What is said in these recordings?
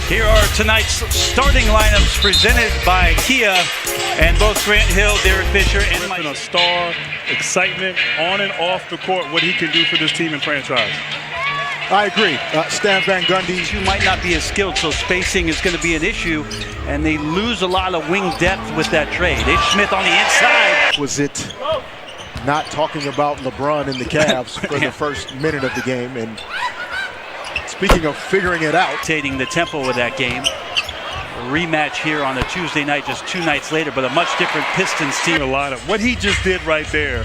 Here are tonight's starting lineups presented by Kia, and both Grant Hill, Derek Fisher, and Mike. A star, excitement on and off the court, what he can do for this team and franchise. I agree. Stan Van Gundy. You might not be as skilled, so spacing is going to be an issue, and they lose a lot of wing depth with that trade. Ish Smith on the inside. Was it not talking about LeBron and the Cavs for the first minute of the game? And speaking of figuring it out, taking the tempo of that game. A rematch here on a Tuesday night, just 2 nights later, but a much different Pistons team. A lineup. What he just did right there,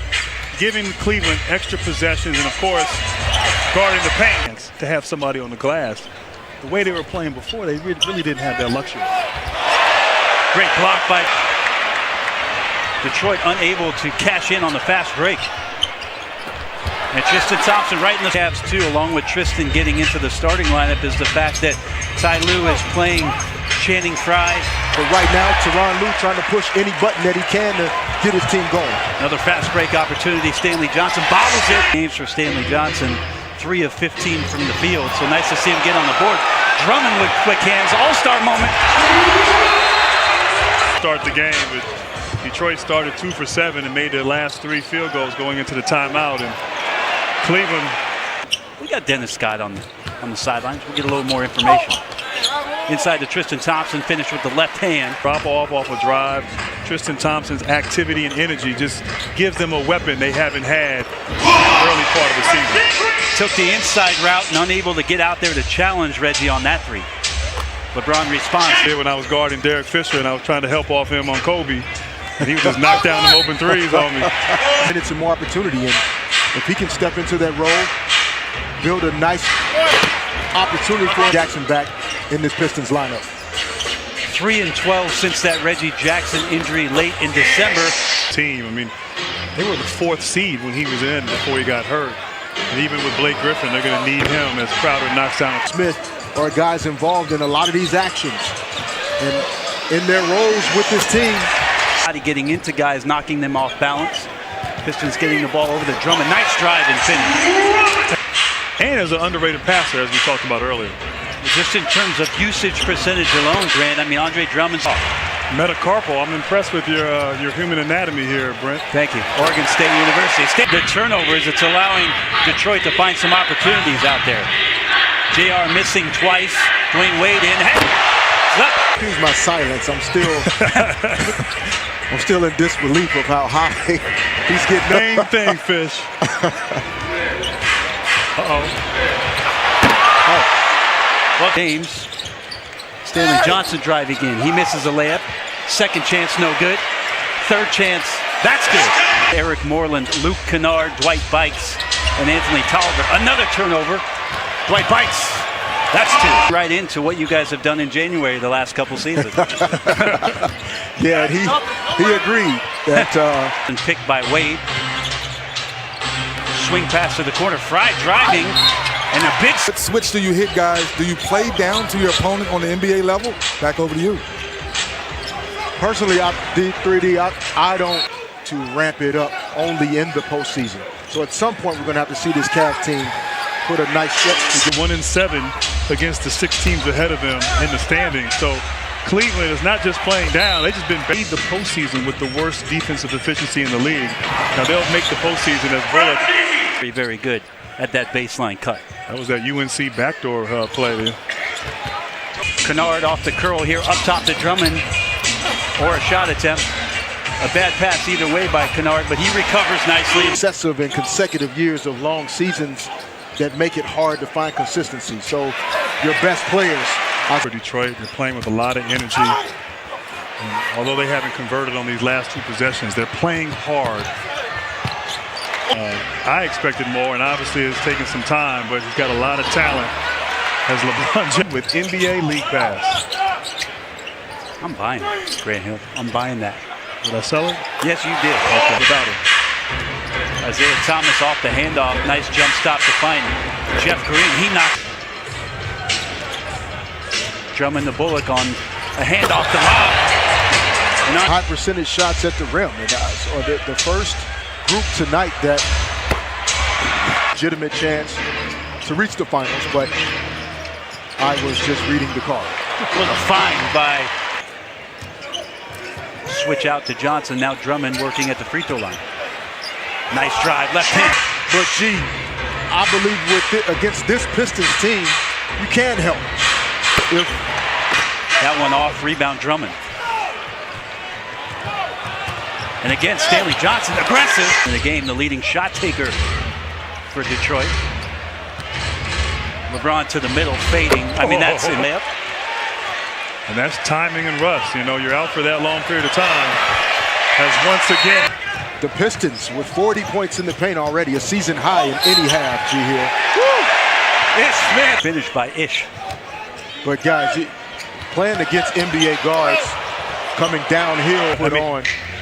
giving Cleveland extra possessions, and of course, guarding the paint to have somebody on the glass. The way they were playing before, they really didn't have that luxury. Great block by Detroit, unable to cash in on the fast break. And Tristan Thompson right in the Cavs too, along with Tristan getting into the starting lineup, is the fact that Ty Lue is playing Channing Frye. But right now, Tyronn Lue trying to push any button that he can to get his team going. Another fast break opportunity. Stanley Johnson bobbles it. Games for Stanley Johnson, 3 of 15 from the field. So nice to see him get on the board. Drummond with quick hands. All-star moment. Start the game, but Detroit started 2 for 7 and made their last 3 field goals going into the timeout. And Cleveland. We got Dennis Scott on the sidelines. We'll get a little more information. Inside to Tristan Thompson, finished with the left hand. Drop off a drive. Tristan Thompson's activity and energy just gives them a weapon they haven't had early part of the season. Took the inside route and unable to get out there to challenge Reggie on that 3. LeBron responds. When I was guarding Derek Fisher and I was trying to help off him on Kobe, and he would just knock down them open threes on me. And it's some more opportunity, and if he can step into that role, build a nice opportunity for Jackson back in this Pistons lineup. 3 and 12 since that Reggie Jackson injury late in December. Team, I mean, they were the 4th seed when he was in before he got hurt. And even with Blake Griffin, they're going to need him as Crowder knocks down. Smith are guys involved in a lot of these actions. And in their roles with this team. Getting into guys, knocking them off balance. Pistons getting the ball over the Drummond. Nice drive and finish. And as an underrated passer, as we talked about earlier. Just in terms of usage percentage alone, Grant, I mean, Andre Drummond's off. Metacarpal, I'm impressed with your human anatomy here, Brent. Thank you. Oregon State University. The turnovers, it's allowing Detroit to find some opportunities out there. JR missing twice. Dwayne Wade in. Excuse my silence. I'm still in disbelief of how high he's getting. Main thing, Fish. Well, James. Stanley Johnson driving in. He misses a layup. Second chance, no good. Third chance, that's good. Eric Moreland, Luke Kennard, Dwight Bikes, and Anthony Tolliver. Another turnover. Dwight Bikes. That's 2. Right into what you guys have done in January the last couple seasons. Yeah, he agreed that. And picked by Wade. Swing pass to the corner. Frye driving. And a big switch do you hit, guys? Do you play down to your opponent on the NBA level? Back over to you. Personally, I don't to ramp it up only in the postseason. So at some point, we're going to have to see this Cavs team put a nice step. 1 and 7 against the 6 teams ahead of them in the standings. So Cleveland is not just playing down. They've just been made the postseason with the worst defensive efficiency in the league. Now they'll make the postseason as Bullock. Very, very good at that baseline cut. That was that UNC backdoor play there. Kennard off the curl here, up top to Drummond, or a shot attempt. A bad pass either way by Kennard, but he recovers nicely. Successive and consecutive years of long seasons that make it hard to find consistency. So your best players. For Detroit, they're playing with a lot of energy. And although they haven't converted on these last 2 possessions, they're playing hard. I expected more, and obviously it's taken some time, but he's got a lot of talent as LeBron with NBA League Pass. I'm buying it, Grant Hill. I'm buying that. Did I sell it? Yes, you did. Okay. Without him. Isaiah Thomas off the handoff. Nice jump stop to find Jeff Green. He knocked Drummond the Bullock on a handoff to Lob. High percentage shots at the rim. And, the first group tonight that legitimate chance to reach the finals, but I was just reading the card. Was a find by. Switch out to Johnson. Now Drummond working at the free throw line. Nice drive, left hand. But gee, I believe against this Pistons team, you can help. If that one off, rebound Drummond. And again, Stanley Johnson, aggressive. In the game, the leading shot taker for Detroit. LeBron to the middle, fading. I mean, that's in layup. And that's timing and rust. You know, you're out for that long period of time. As once again, the Pistons with 40 points in the paint already, a season high in any half, G here. Ish Smith. Finished by Ish. But guys, playing against NBA guards, coming downhill,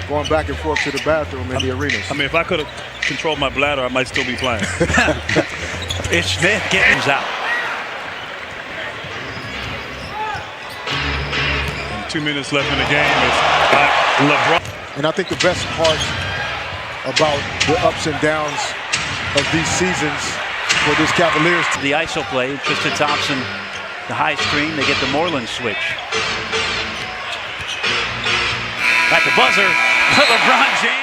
going back and forth to the bathroom in the arenas. I mean, if I could have controlled my bladder, I might still be playing. Ish Smith getting out. And 2 minutes left in the game is LeBron. And I think the best part about the ups and downs of these seasons for this Cavaliers. The ISO play, Tristan Thompson, the high screen, they get the Moreland switch. At the buzzer, LeBron James.